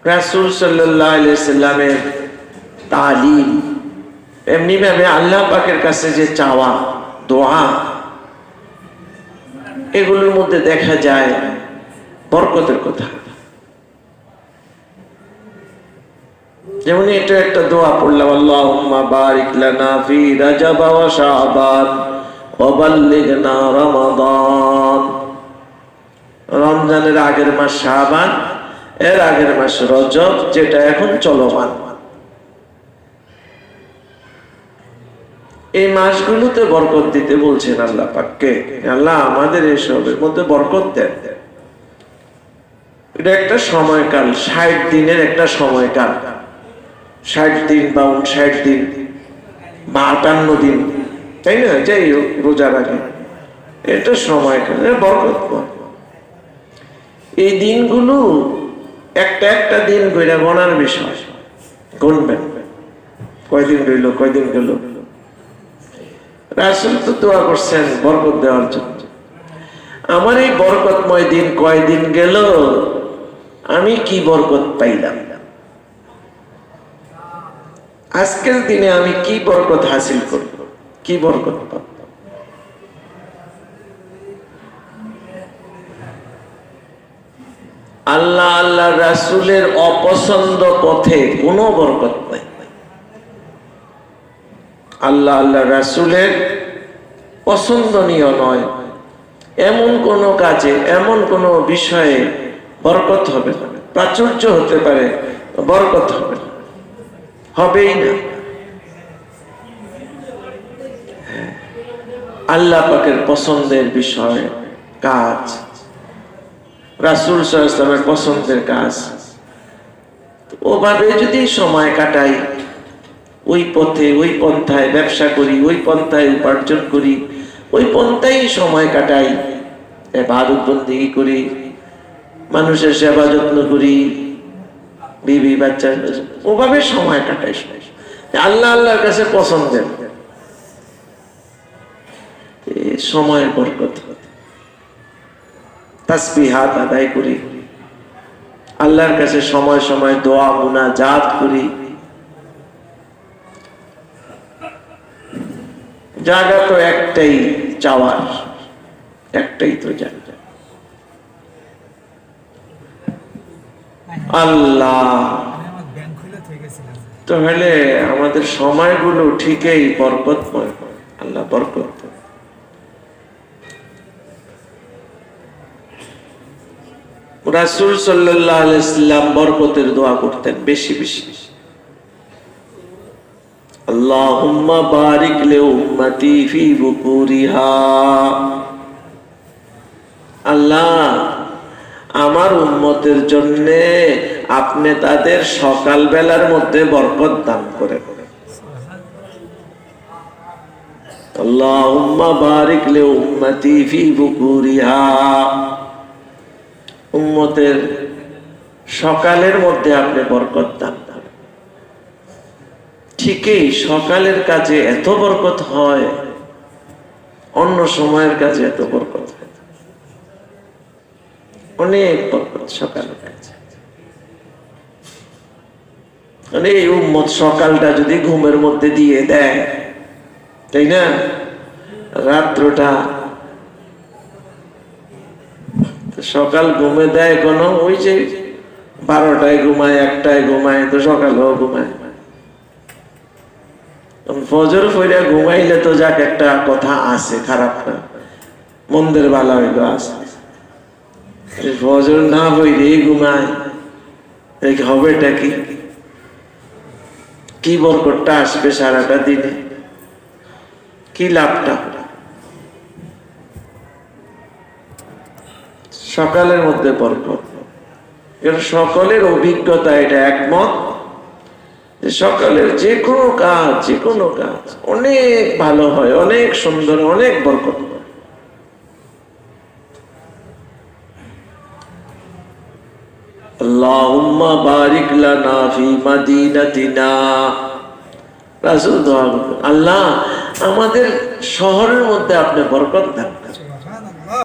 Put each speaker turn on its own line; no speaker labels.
রাসূল সাল্লাল্লাহু আলাইহি সাল্লামের তালিম, এমনি ভাবে আল্লাহ পাকের কাছে যে চাওয়া দোয়া, এগুলোর মধ্যে দেখা যায় বরকতের কথা। যেমন এটা একটা দোয়া পড়লাম, আল্লাহুম্মা বারিক লানা ফি রাজাব ওয়া শাবান ওয়া বাল্লিগনা রমাদান। রমজানের আগের মাস শাবান, এর আগের মাস রজব, যেটা এখন চলমান। এই মাসগুলোতে বরকত দিতে বলছেন আল্লাহ পাককে। আল্লাহ আমাদের এসবের মধ্যে বরকত দেন। এটা একটা সময়কাল, 60 দিনের একটা সময়কাল। 60 দিন বা 59 দিন বা 58 দিন, তাই না? যাই হোক, রোজার আগে এটা সময়কাল, বরকত। এই দিনগুলো একটা একটা দিন কইরা গণার বিষয়। গুনবেন কয়দিন রইল, কয়দিন গেল। রাসূল তো দোয়া করছেন বরকত দেওয়ার জন্য। আমার এই বরকতময় দিন কয়দিন গেল, আমি কি বরকত পাইলাম, আজকের দিনে আমি কি বরকত হাসিল করব, কি বরকত পাব। আল্লাহ আল্লাহ রাসূলের অপছন্দ পথে কোনো বরকত নাই। আল্লাহ আল্লাহ রাসূলের পছন্দনীয় নয় এমন কোন কাজে, এমন কোন বিষয়ে বরকত হবে না। প্রাচুর্য হতে পারে, বরকত হবে না, হবেই না। আল্লাহ পাকের পছন্দের বিষয় কাজ, রাসূল সাল্লাল্লাহু আলাইহি ওয়াসাল্লামের পছন্দের কাজ, ওভাবে যদি সময় কাটাই, ওই পথে ওই পন্থায় ব্যবসা করি, ওই পন্থায় উপার্জন করি, ওই পন্থায় সময় কাটাই, ইবাদত বন্দেগী করি, মানুষের সেবা যত্ন করি, বিবি বাচ্চা, ওভাবে সময় কাটাই, আল্লাহ আল্লাহর কাছে পছন্দের সময়ের বরকত। তাসবিহাত আদায় করি, আল্লাহর কাছে সময় সময় দোয়া মুনাজাত করি। জায়গা তো একটাই চাওয়ার, একটাই তো জায়গা, আল্লাহ। তাহলে আমাদের সময়গুলো ঠিকই বরকতময়, আল্লাহ বরকত। রাসূল সাল্লাল্লাহু আলাইহি ওয়াসাল্লাম বরকতের দোয়া করতেন বেশি বেশি। আল্লাহুম্মা বারিক লি উম্মতি ফি বুকুরিহা। আল্লাহ আমার উম্মতের জন্য আপনি তাদের সকাল বেলার মধ্যে বরকত দান করে। আল্লাহুম্মা বারিক লি উম্মতি ফি বুকুরিহা। উম্মতের সকালের মধ্যে আপনি বরকত দান করেন। ঠিকই সকালের কাজে এত বরকত হয়, অন্য সময়ের কাজে এত বরকত হয়, অনেক বরকত সকালের কাজে। মানে এই উম্মত সকালটা যদি ঘুমের মধ্যে দিয়ে দেয়, তাই না, রাত্রটা সকাল ঘুমে দেয় কোন, ওই যে 12টায় ঘুমায়, 1টায় ঘুমায়, তো সকালেও ঘুমায়। ফজর ফইরা ঘুমাইলে তো যাক একটা কথা আছে, খারাপ না, মন্দের বালা হইল আছে। ফজর না হইলে ঘুমায়, হবেটা কি, কি বরকতটা আসবে সারাটা দিনে, কি লাভটা। সকালের মধ্যে বরকত, এর সকলের অভিজ্ঞতা, এটা একমত যে সকালের যে কোনো কাজ অনেক ভালো হয়, অনেক সুন্দর, অনেক বরকত হয়। আল্লাহুম্মা বারিক লানা ফি মাদিনাতিনা। রাসূল দোয়া করতেন, আল্লাহ আমাদের শহরের মধ্যে আপনি বরকত দান।